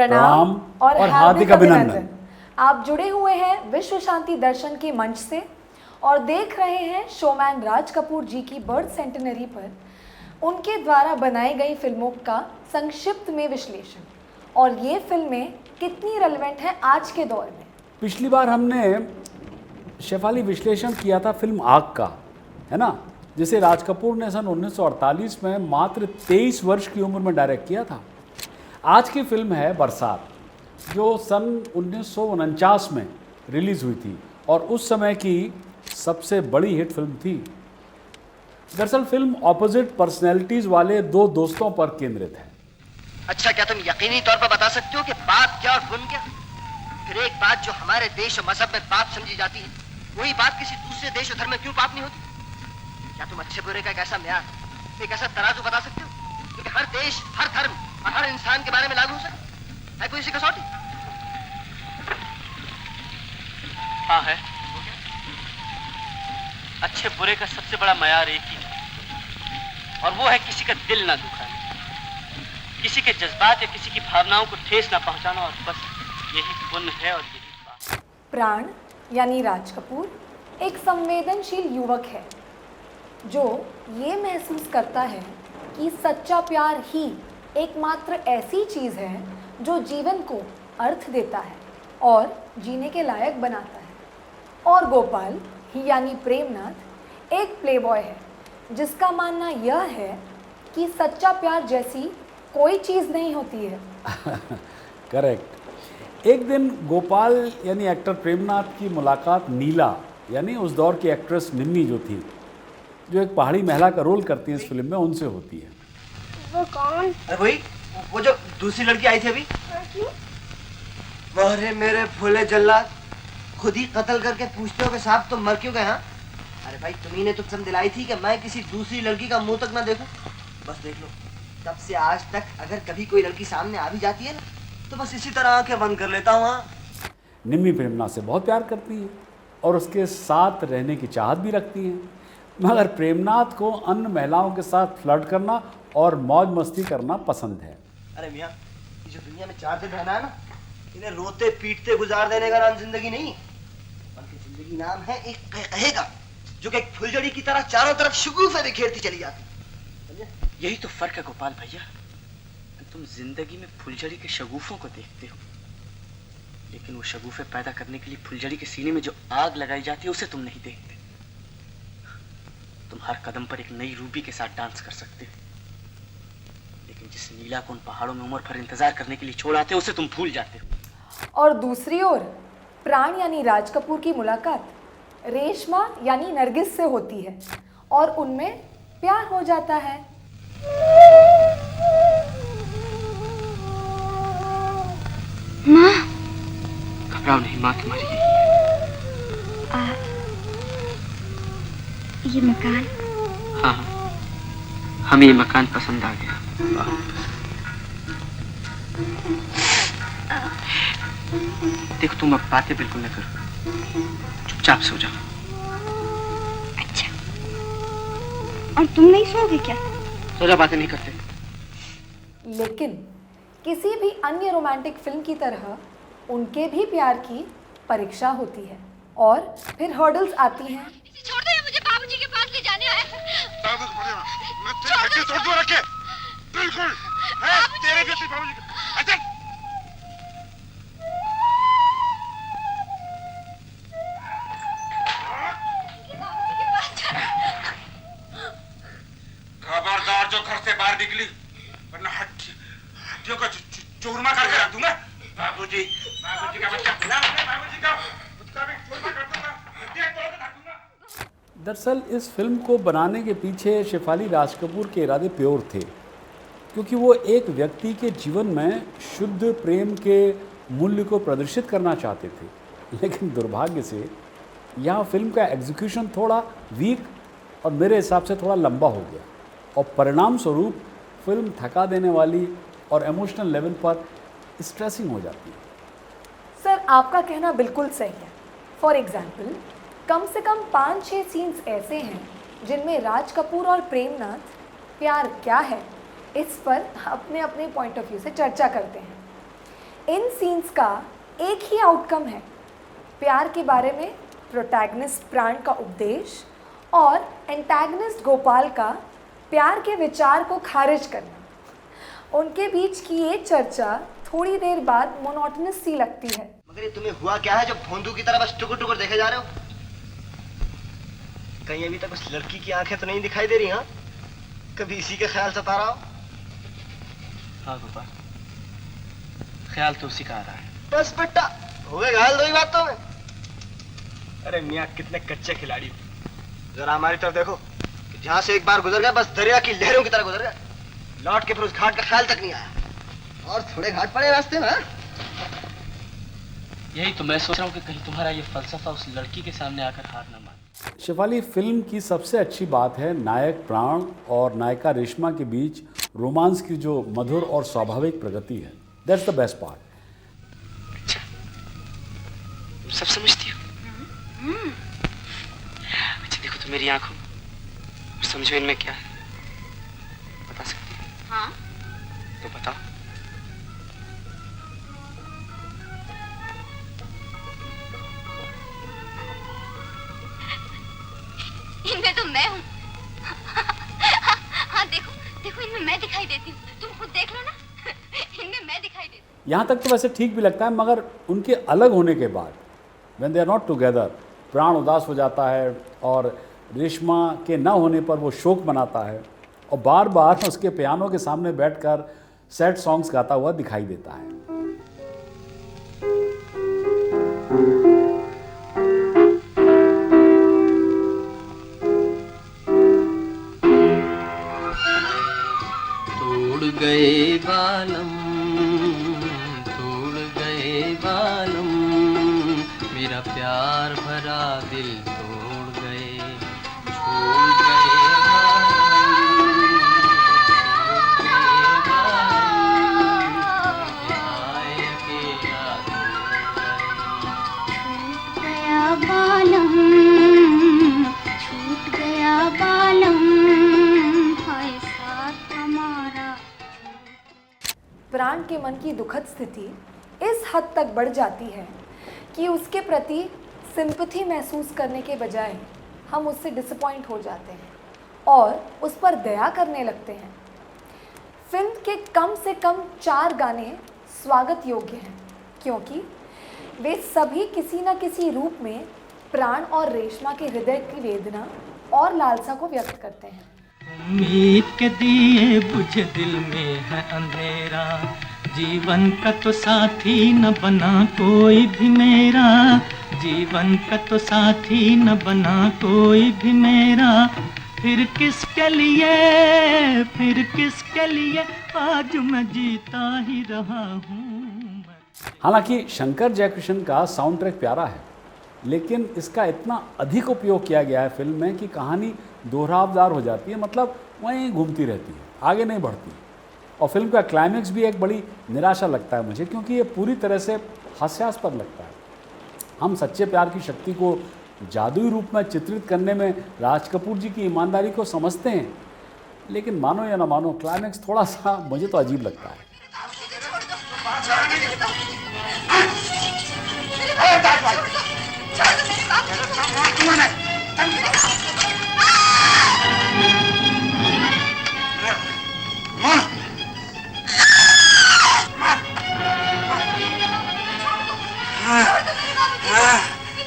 प्रणाम और हार्दिक अभिनंदन। आप जुड़े हुए हैं विश्व शांति दर्शन के मंच से और देख रहे हैं शोमैन राज कपूर जी की बर्थ सेंटेनरी पर उनके द्वारा बनाई गई फिल्मों का संक्षिप्त में विश्लेषण। और ये फिल्में कितनी रेलेवेंट हैं आज के दौर में। पिछली बार हमने शेफाली विश्लेषण किया था फिल्म आग का, है ना, जिसे राज कपूर ने सन 1948 में मात्र 23 वर्ष की उम्र में डायरेक्ट किया था। आज की फिल्म है बरसात, जो सन 1949 में रिलीज़ हुई थी और उस समय की सबसे बड़ी हिट फिल्म थी। दरअसल फिल्म ऑपोजिट पर्सनैलिटीज़ वाले दो दोस्तों पर केंद्रित है। अच्छा, क्या तुम यकीनी तौर पर बता सकते हो कि बात क्या और गुण क्या? फिर एक बात जो हमारे देश और मजहब में पाप समझी जाती है, वही बात किसी दूसरे देश और धर्म में क्यों पाप नहीं होती? क्या तुम अच्छे बुरे का एक ऐसा म्यार, एक ऐसा तराजू बता सकते हो क्योंकि हर देश, हर धर्म और हर इंसान के बारे में लागू हो सके? है कोई इसी कसौटी? हाँ है। अच्छे बुरे का सबसे बड़ा मयार एक ही है, और वो है किसी का दिल ना दुखाना, किसी के जज्बात या किसी की भावनाओं को ठेस ना पहुंचाना, और बस यही पुण्य है और यही पाप। प्राण यानी राज कपूर एक संवेदनशील युवक है जो ये महसूस करता है कि सच्चा प्यार ही एकमात्र ऐसी चीज़ है जो जीवन को अर्थ देता है और जीने के लायक बनाता है। और गोपाल यानी प्रेमनाथ एक प्लेबॉय है जिसका मानना यह है कि सच्चा प्यार जैसी कोई चीज़ नहीं होती है। करेक्ट। एक दिन गोपाल यानी एक्टर प्रेमनाथ की मुलाकात नीला यानी उस दौर की एक्ट्रेस निम्मी जो थी, जो एक पहाड़ी महिला का रोल करती है इस फिल्म में, उनसे होती है। वो कौन? अरे वो जो दूसरी लड़की आई थी अभी। अरे मेरे फूले जल्लाद, खुद ही कत्ल करके पूछते हो कि साहब तुम मर क्यों गए? हाँ, अरे भाई तुम्ही ने तो कसम दिलाई थी कि मैं किसी दूसरी लड़की का मुंह तक ना देखूं। बस देख लो, तब से आज तक अगर कभी कोई लड़की सामने आ भी जाती है ना, तो बस इसी तरह आंखें बंद कर लेता हूँ। हाँ, निम्मी प्रेमनाथ से बहुत प्यार करती है और उसके साथ रहने की चाहत भी रखती है, मगर प्रेमनाथ को अन्य महिलाओं के साथ फ्लर्ट करना और मौज मस्ती करना पसंद है। अरे मियाँ, ये जो दुनिया में चार दिन रहना है ना, इन्हें रोते पीटते गुजार देने का नाम जिंदगी नहीं, बल्कि जिंदगी नाम है एक कहेगा जो कि एक फुलझड़ी की तरह चारों तरफ शगुफे बिखेरती चली जाती। यही तो फर्क है गोपाल भैया, तुम जिंदगी में फुलझड़ी के शगुफों को देखते हो, लेकिन वो शगुफे पैदा करने के लिए फुलझड़ी के सीने में जो आग लगाई जाती है उसे तुम नहीं देखते। तुम हर कदम पर एक नई रूबी के साथ डांस कर सकते हो, लेकिन जिस नीला को उन पहाड़ों में उम्र भर इंतजार करने के लिए छोड़ आते हो उसे तुम भूल जाते हो। और दूसरी ओर प्राण यानी राज कपूर की मुलाकात रेशमा यानी नरगिस से होती है और उनमें प्यार हो जाता है। माँ, घबराओ नहीं माँ, तुम्हारी ये मकान। हाँ, हमें ये मकान पसंद आ गया। देखो तुम अब बातें बिल्कुल न करो, चुपचाप सो जाओ। अच्छा, और तुम नहीं सोओगे क्या? सो जाओ, बातें नहीं करते। लेकिन किसी भी अन्य रोमांटिक फिल्म की तरह उनके भी प्यार की परीक्षा होती है और फिर हर्डल्स आती हैं। छोड़ दो, मुझे बाबूजी के पास ले जाने आए। मैं तेरे हड्डी तोड़ दूं रखे। बिल्कुल है तेरे बेटे बाबूजी का। अच्छा, खबरदार जो घर से बाहर निकली, वरना हड्डियों का चूरमा करके रख दूंगा। बाबूजी का बच्चा, बाबूजी का उसका भी चूरमा कर दूंगा, हड्डियां तोड़ के रख दूंगा। दरअसल इस फिल्म को बनाने के पीछे शेफाली राज कपूर के इरादे प्योर थे, क्योंकि वो एक व्यक्ति के जीवन में शुद्ध प्रेम के मूल्य को प्रदर्शित करना चाहते थे। लेकिन दुर्भाग्य से यहाँ फिल्म का एग्जीक्यूशन थोड़ा वीक और मेरे हिसाब से थोड़ा लंबा हो गया, और परिणाम स्वरूप फिल्म थका देने वाली और इमोशनल लेवल पर स्ट्रेसिंग हो जाती है। सर, आपका कहना बिल्कुल सही है। फॉर एग्जाम्पल, कम से कम 5-6 सीन्स ऐसे हैं जिनमें राज कपूर और प्रेमनाथ प्यार क्या है इस पर अपने अपने पॉइंट ऑफ व्यू से चर्चा करते हैं। इन सीन्स का एक ही आउटकम है, प्यार के बारे में प्रोटैगनिस्ट प्राण का उपदेश और एंटैगनिस्ट गोपाल का प्यार के विचार को खारिज करना। उनके बीच की ये चर्चा थोड़ी देर बाद मोनोटोनस सी लगती है। मगर ये तुम्हें हुआ क्या है जो भोंदू की तरह बस टुकुर टुकुर देखे जा रहे हो? कहीं अभी तक उस लड़की की आंखें तो नहीं दिखाई दे रही? हाँ, कभी इसी का ख्याल सता रहा हो? हाँ गोपाल, ख्याल तो उसी का आ रहा है। बस बेटा, हो गए घायल दो ही बातों में। अरे मियाँ, कितने कच्चे खिलाड़ी हो। जरा हमारी तरफ देखो, जहाँ से एक बार गुजर गया बस दरिया की लहरों की तरह गुजर गया, लौट के फिर उस घाट का ख्याल तक नहीं आया। और थोड़े घाट पड़े रास्ते में। यही तो मैं सोच रहा हूँ कि कहीं तुम्हारा ये फलसफा उस लड़की के सामने आकर हार ना मान। शेफाली, फिल्म की सबसे अच्छी बात है नायक प्राण और नायिका रेशमा के बीच रोमांस की जो मधुर और स्वाभाविक प्रगति है। That's the best part. अच्छा, तुम सब समझती हो? अच्छा देखो तो मेरी आंखों, समझो इनमें क्या है, बता सकती हो? हाँ। तो बताओ। इनमें तो मैं हूँ। हाँ देखो, देखो इनमें मैं दिखाई देती हूँ। तुम खुद देख लो ना, इनमें मैं दिखाई देती हूँ। यहाँ तक तो वैसे ठीक भी लगता है, मगर उनके अलग होने के बाद when they are not together, Pran उदास हो जाता है और रेशमा के न होने पर वो शोक मनाता है और बार बार उसके पियानो के सामने बैठकर सैड सॉन्ग्स गाता हुआ दिखाई देता है। तोड़ गए बालम, तोड़ गए बालम, मेरा प्यार भरा दिल तोड़ गए, छोड़ गए बालम, छूट गया बालम, हाय साथ हमारा। प्राण के मन की दुखद स्थिति इस हद तक बढ़ जाती है कि उसके प्रति सिंपैथी महसूस करने के बजाय हम उससे डिसअपॉइंट हो जाते हैं और उस पर दया करने लगते हैं। फिल्म के कम से कम 4 गाने स्वागत योग्य हैं क्योंकि वे सभी किसी न किसी रूप में प्राण और रेशमा के हृदय की वेदना और लालसा को व्यक्त करते हैं। उम्मीद के दिए बुझे दिल में है अंधेरा, जीवन का तो साथी न बना कोई भी मेरा, जीवन का तो साथी न बना कोई भी मेरा, फिर किसके लिए, फिर किसके लिए आज मैं जीता ही रहा हूँ। हालांकि शंकर जयकिशन का साउंड ट्रैक प्यारा है, लेकिन इसका इतना अधिक उपयोग किया गया है फिल्म में कि कहानी दोहरावदार हो जाती है, मतलब वहीं घूमती रहती है, आगे नहीं बढ़ती। और फिल्म का क्लाइमेक्स भी एक बड़ी निराशा लगता है मुझे, क्योंकि ये पूरी तरह से हास्यास्पद लगता है। हम सच्चे प्यार की शक्ति को जादुई रूप में चित्रित करने में राज कपूर जी की ईमानदारी को समझते हैं, लेकिन मानो या ना मानो क्लाइमेक्स थोड़ा सा मुझे तो अजीब लगता है।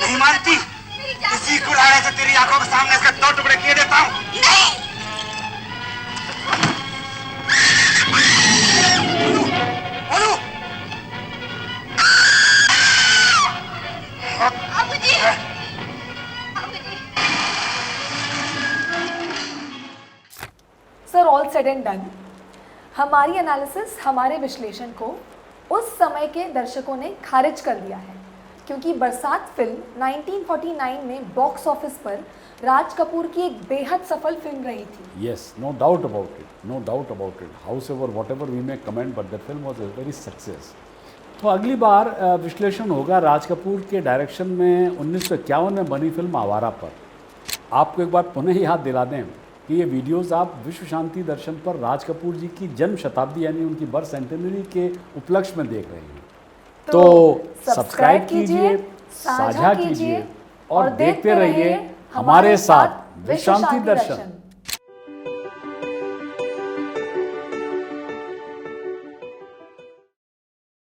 नहीं मानती? इसी कुल्हाड़े से तेरी आंखों के सामने इसके 2 टुकड़े किए देता हूँ। Sir, all said and done, हमारी एनालिसिस, हमारे विश्लेषण को उस समय के दर्शकों ने खारिज कर दिया है क्योंकि बरसात फिल्म 1949 में बॉक्स ऑफिस पर राज कपूर की एक बेहद सफल फिल्म रही थी। Yes, no doubt about it, no doubt about it. However whatever we may comment, but that film was a very success. तो अगली बार विश्लेषण होगा राज कपूर के डायरेक्शन में 1951 में बनी फिल्म आवारा पर। आपको एक बार पुनः याद दिला दें कि ये वीडियोस आप विश्व शांति दर्शन पर राज कपूर जी की जन्म शताब्दी यानी उनकी बर्थ सेंटेनरी के उपलक्ष्य में देख रहे हैं। तो सब्सक्राइब कीजिए, साझा कीजिए और देखते रहिए हमारे साथ विश्रांति दर्शन।